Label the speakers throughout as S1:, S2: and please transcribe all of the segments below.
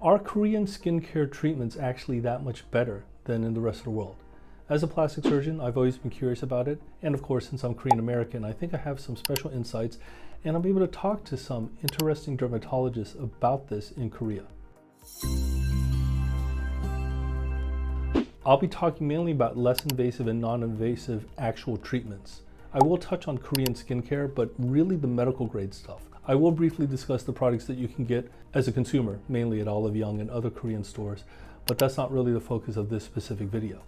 S1: Are Korean skincare treatments actually that much better than in the rest of the world? As a plastic surgeon, I've always been curious about it. And of course, since I'm Korean American, I think I have some special insights and I'll be able to talk to some interesting dermatologists about this in Korea. I'll be talking mainly about less invasive and non-invasive actual treatments. I will touch on Korean skincare, but really the medical grade stuff. I will briefly discuss the products that you can get as a consumer, mainly at Olive Young and other Korean stores, but that's not really the focus of this specific video.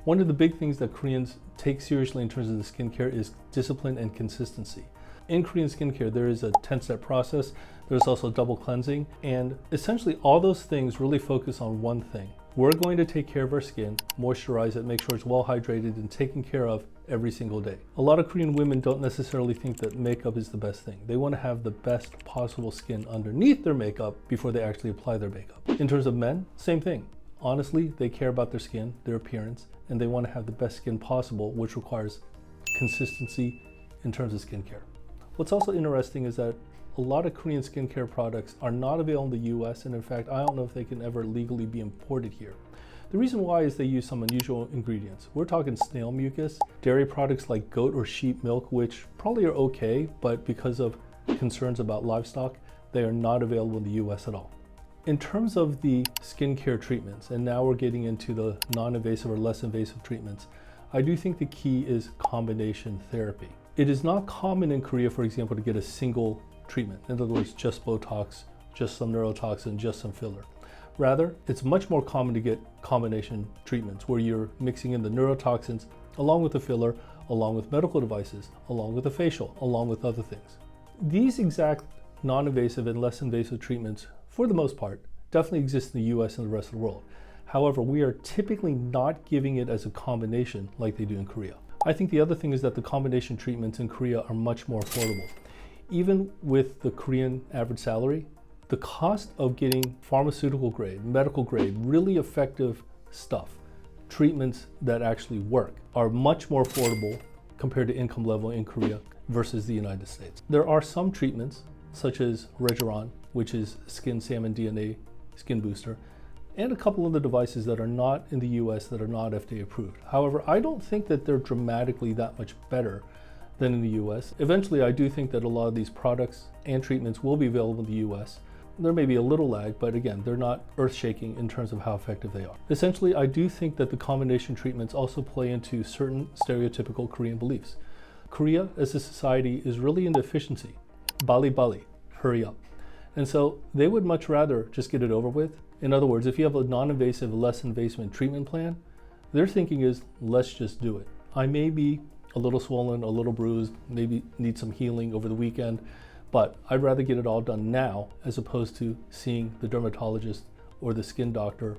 S1: One of the big things that Koreans take seriously in terms of the skincare is discipline and consistency. In Korean skincare, there is a 10-step process. There's also double cleansing, and essentially all those things really focus on one thing. We're going to take care of our skin, moisturize it, make sure it's well hydrated and taken care of every single day. A lot of Korean women don't necessarily think that makeup is the best thing. They want to have the best possible skin underneath their makeup before they actually apply their makeup. In terms of men, same thing. Honestly, they care about their skin, their appearance, and they want to have the best skin possible, which requires consistency in terms of skincare. What's also interesting is that a lot of Korean skincare products are not available in the US, and in fact, I don't know if they can ever legally be imported here. The reason why is they use some unusual ingredients. We're talking snail mucus, dairy products like goat or sheep milk, which probably are okay, but because of concerns about livestock, they are not available in the US at all. In terms of the skincare treatments, and now we're getting into the non-invasive or less invasive treatments, I do think the key is combination therapy. It is not common in Korea, for example, to get a single treatment. In other words, just Botox, just some neurotoxin, just some filler. Rather, it's much more common to get combination treatments where you're mixing in the neurotoxins along with the filler, along with medical devices, along with the facial, along with other things. These exact non-invasive and less invasive treatments, for the most part, definitely exist in the US and the rest of the world. However, we are typically not giving it as a combination like they do in Korea. I think the other thing is that the combination treatments in Korea are much more affordable. Even with the Korean average salary, the cost of getting pharmaceutical grade, medical grade, really effective stuff, treatments that actually work, are much more affordable compared to income level in Korea versus the United States. There are some treatments, such as Regeron, which is skin salmon DNA skin booster, and a couple of the devices that are not in the US that are not FDA approved. However, I don't think that they're dramatically that much better than in the US. Eventually, I do think that a lot of these products and treatments will be available in the US. There may be a little lag, but again, they're not earth-shaking in terms of how effective they are. Essentially, I do think that the combination treatments also play into certain stereotypical Korean beliefs. Korea as a society is really into efficiency. Bali bali, hurry up. And so they would much rather just get it over with. In other words, if you have a non-invasive, less invasive treatment plan, their thinking is, let's just do it. I may be a little swollen, a little bruised, maybe need some healing over the weekend, but I'd rather get it all done now as opposed to seeing the dermatologist or the skin doctor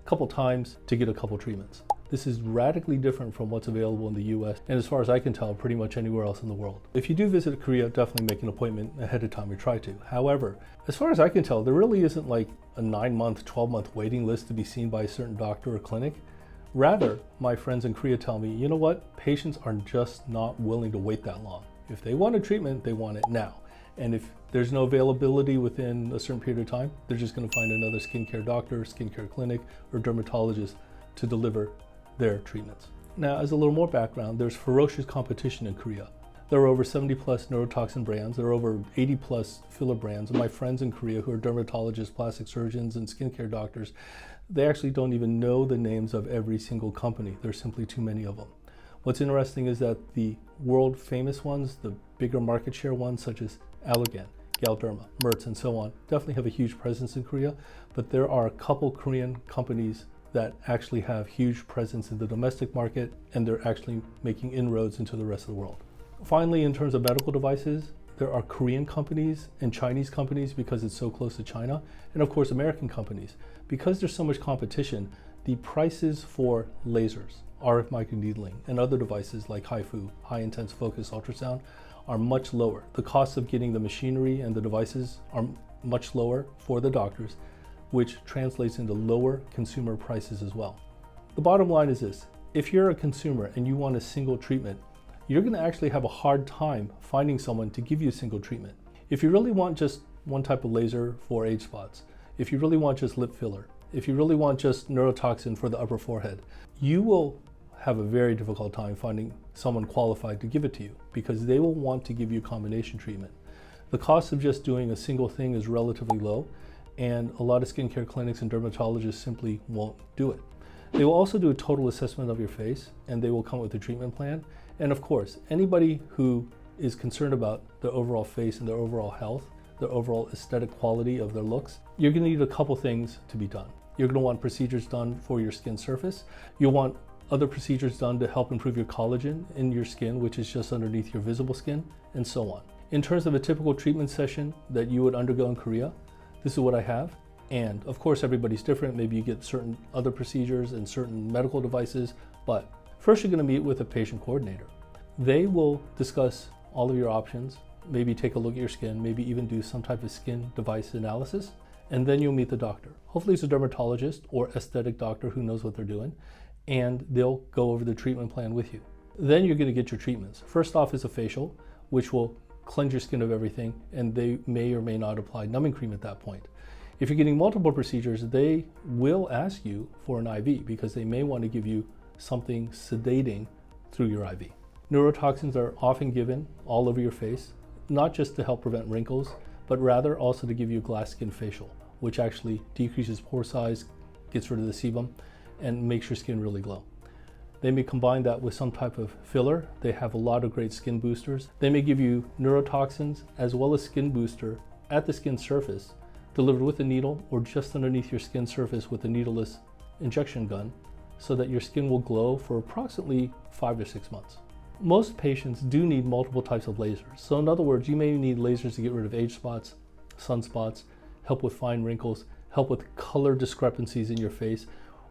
S1: a couple times to get a couple treatments. This is radically different from what's available in the US, and as far as I can tell, pretty much anywhere else in the world. If you do visit Korea, definitely make an appointment ahead of time or try to. However, as far as I can tell, there really isn't like a 9-month, 12-month waiting list to be seen by a certain doctor or clinic. Rather, my friends in Korea tell me, you know what? Patients are just not willing to wait that long. If they want a treatment, they want it now. And if there's no availability within a certain period of time, they're just going to find another skincare doctor, skincare clinic, or dermatologist to deliver their treatments. Now, as a little more background, there's ferocious competition in Korea. There are over 70 plus neurotoxin brands. There are over 80 plus filler brands. And my friends in Korea who are dermatologists, plastic surgeons, and skincare doctors, they actually don't even know the names of every single company. There's simply too many of them. What's interesting is that the world famous ones, the bigger market share ones such as Allergan, Galderma, Mertz, and so on, definitely have a huge presence in Korea, but there are a couple Korean companies that actually have huge presence in the domestic market, and they're actually making inroads into the rest of the world. Finally, in terms of medical devices, there are Korean companies and Chinese companies because it's so close to China, and of course American companies. Because there's so much competition, the prices for lasers, RF microneedling, and other devices like HIFU, high intense focus ultrasound, are much lower. The cost of getting the machinery and the devices are much lower for the doctors, which translates into lower consumer prices as well. The bottom line is this: if you're a consumer and you want a single treatment, you're going to actually have a hard time finding someone to give you a single treatment. If you really want just one type of laser for age spots, if you really want just lip filler, if you really want just neurotoxin for the upper forehead, you will have a very difficult time finding someone qualified to give it to you because they will want to give you combination treatment. The cost of just doing a single thing is relatively low, and a lot of skincare clinics and dermatologists simply won't do it. They will also do a total assessment of your face, and they will come with a treatment plan. And of course, anybody who is concerned about their overall face and their overall health, their overall aesthetic quality of their looks, you're gonna need a couple things to be done. You're gonna want procedures done for your skin surface. You'll want other procedures done to help improve your collagen in your skin, which is just underneath your visible skin, and so on. In terms of a typical treatment session that you would undergo in Korea, this is what I have. And of course, everybody's different. Maybe you get certain other procedures and certain medical devices, but first you're gonna meet with a patient coordinator. They will discuss all of your options, maybe take a look at your skin, maybe even do some type of skin device analysis, and then you'll meet the doctor. Hopefully it's a dermatologist or aesthetic doctor who knows what they're doing, and they'll go over the treatment plan with you. Then you're gonna get your treatments. First off is a facial, which will cleanse your skin of everything, and they may or may not apply numbing cream at that point. If you're getting multiple procedures, they will ask you for an IV because they may want to give you something sedating through your IV. Neurotoxins are often given all over your face, not just to help prevent wrinkles, but rather also to give you a glass skin facial, which actually decreases pore size, gets rid of the sebum, and makes your skin really glow. They may combine that with some type of filler. They have a lot of great skin boosters. They may give you neurotoxins as well as skin booster at the skin surface, delivered with a needle or just underneath your skin surface with a needleless injection gun, so that your skin will glow for approximately 5 to 6 months. Most patients do need multiple types of lasers. So in other words, you may need lasers to get rid of age spots, sunspots, help with fine wrinkles, help with color discrepancies in your face,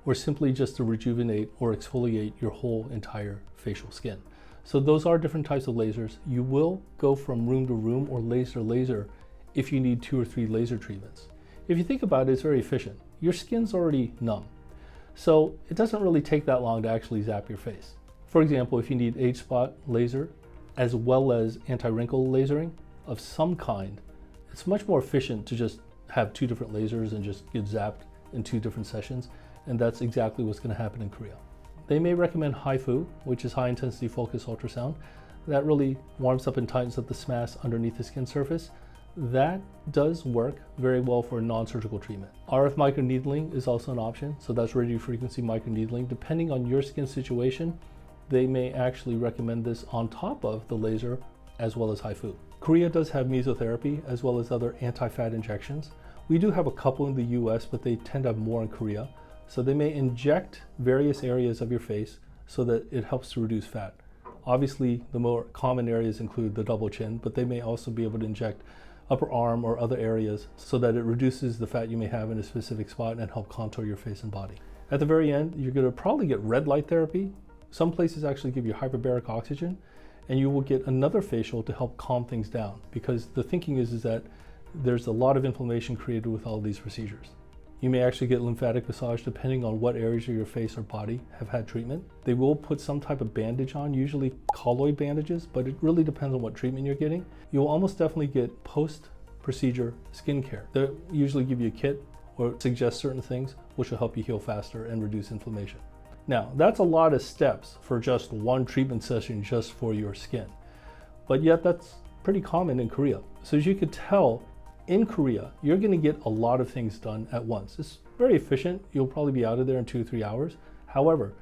S1: or simply just to rejuvenate or exfoliate your whole entire facial skin. So those are different types of lasers. You will go from room to room or laser to laser if you need 2 or 3 laser treatments. If you think about it, it's very efficient. Your skin's already numb. So it doesn't really take that long to actually zap your face. For example, if you need age spot laser, as well as anti-wrinkle lasering of some kind, it's much more efficient to just have 2 different lasers and just get zapped in 2 different sessions. And that's exactly what's gonna happen in Korea. They may recommend HIFU, which is high intensity focused ultrasound. That really warms up and tightens up the SMAS underneath the skin surface. That does work very well for non-surgical treatment. RF microneedling is also an option, so that's radio frequency microneedling. Depending on your skin situation, they may actually recommend this on top of the laser as well as HIFU. Korea does have mesotherapy as well as other anti-fat injections. We do have a couple in the US, but they tend to have more in Korea. So they may inject various areas of your face so that it helps to reduce fat. Obviously, the more common areas include the double chin, but they may also be able to inject upper arm or other areas so that it reduces the fat you may have in a specific spot and help contour your face and body. At the very end, you're gonna probably get red light therapy. Some places actually give you hyperbaric oxygen, and you will get another facial to help calm things down, because the thinking is that there's a lot of inflammation created with all of these procedures. You may actually get lymphatic massage depending on what areas of your face or body have had treatment. They will put some type of bandage on, usually colloid bandages, but it really depends on what treatment you're getting. You'll almost definitely get post-procedure skincare. They'll usually give you a kit or suggest certain things which will help you heal faster and reduce inflammation. Now, that's a lot of steps for just one treatment session just for your skin. But yet that's pretty common in Korea. So as you could tell, in Korea, you're gonna get a lot of things done at once. It's very efficient. You'll probably be out of there in 2 or 3 hours. However,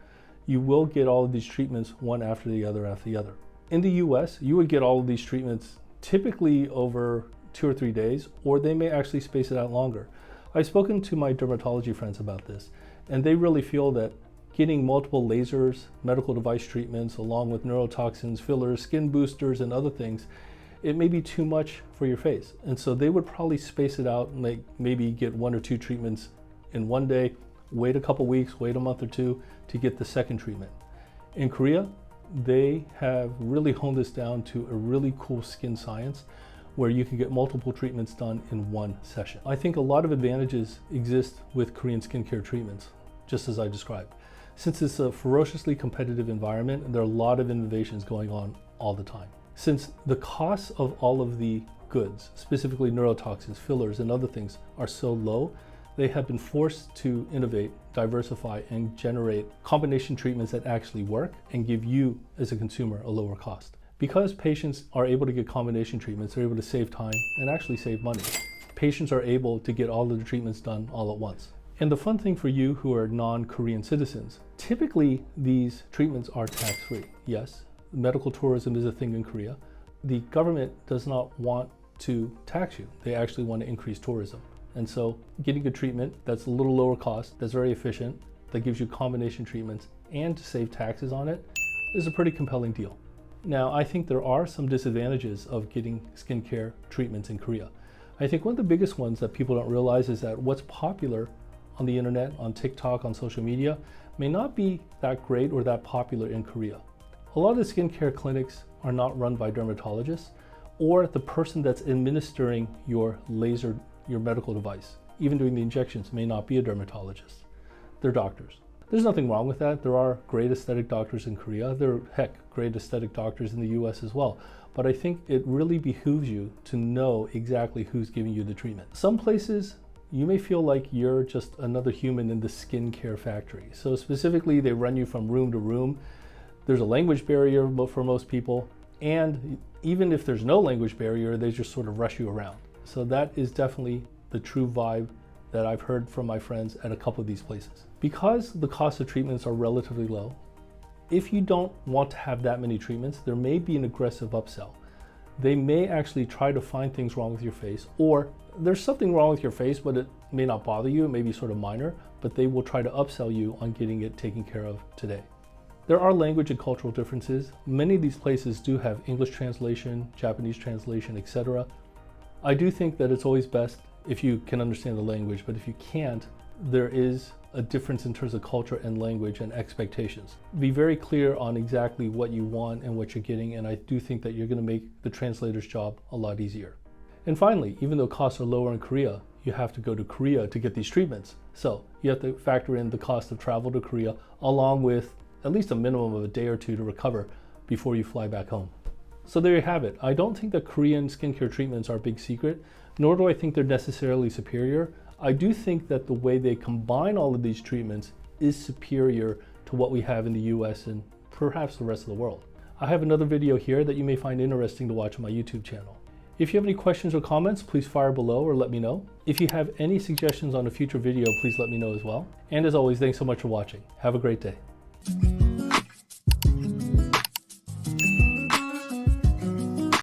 S1: you will get all of these treatments one after the other after the other. In the US, you would get all of these treatments typically over 2 or 3 days, or they may actually space it out longer. I've spoken to my dermatology friends about this, and they really feel that getting multiple lasers, medical device treatments, along with neurotoxins, fillers, skin boosters, and other things, it may be too much for your face. And so they would probably space it out and maybe get 1 or 2 treatments in one day, wait a couple weeks, wait a month or 2 to get the second treatment. In Korea, they have really honed this down to a really cool skin science where you can get multiple treatments done in one session. I think a lot of advantages exist with Korean skincare treatments, just as I described. Since it's a ferociously competitive environment, there are a lot of innovations going on all the time. Since the costs of all of the goods, specifically neurotoxins, fillers, and other things, are so low, they have been forced to innovate, diversify, and generate combination treatments that actually work and give you, as a consumer, a lower cost. Because patients are able to get combination treatments, they're able to save time and actually save money. Patients are able to get all of the treatments done all at once. And the fun thing for you who are non-Korean citizens, typically these treatments are tax-free. Yes, medical tourism is a thing in Korea. The government does not want to tax you. They actually want to increase tourism. And so getting a treatment that's a little lower cost, that's very efficient, that gives you combination treatments and to save taxes on it is a pretty compelling deal. Now, I think there are some disadvantages of getting skincare treatments in Korea. I think one of the biggest ones that people don't realize is that what's popular on the internet, on TikTok, on social media, may not be that great or that popular in Korea. A lot of the skincare clinics are not run by dermatologists, or the person that's administering your medical device, even doing the injections, may not be a dermatologist. They're doctors. There's nothing wrong with that. There are great aesthetic doctors in Korea. There are, great aesthetic doctors in the US as well. But I think it really behooves you to know exactly who's giving you the treatment. Some places, you may feel like you're just another human in the skincare factory. So specifically, they run you from room to room. There's a language barrier for most people. And even if there's no language barrier, they just sort of rush you around. So that is definitely the true vibe that I've heard from my friends at a couple of these places. Because the cost of treatments are relatively low, if you don't want to have that many treatments, there may be an aggressive upsell. They may actually try to find things wrong with your face, or there's something wrong with your face, but it may not bother you, it may be sort of minor, but they will try to upsell you on getting it taken care of today. There are language and cultural differences. Many of these places do have English translation, Japanese translation, etc. I do think that it's always best if you can understand the language, but if you can't, there is a difference in terms of culture and language and expectations. Be very clear on exactly what you want and what you're getting, and I do think that you're going to make the translator's job a lot easier. And finally, even though costs are lower in Korea, you have to go to Korea to get these treatments. So you have to factor in the cost of travel to Korea, along with at least a minimum of a day or two to recover before you fly back home. So there you have it. I don't think that Korean skincare treatments are a big secret, nor do I think they're necessarily superior. I do think that the way they combine all of these treatments is superior to what we have in the US and perhaps the rest of the world. I have another video here that you may find interesting to watch on my YouTube channel. If you have any questions or comments, please fire below or let me know. If you have any suggestions on a future video, please let me know as well. And as always, thanks so much for watching. Have a great day.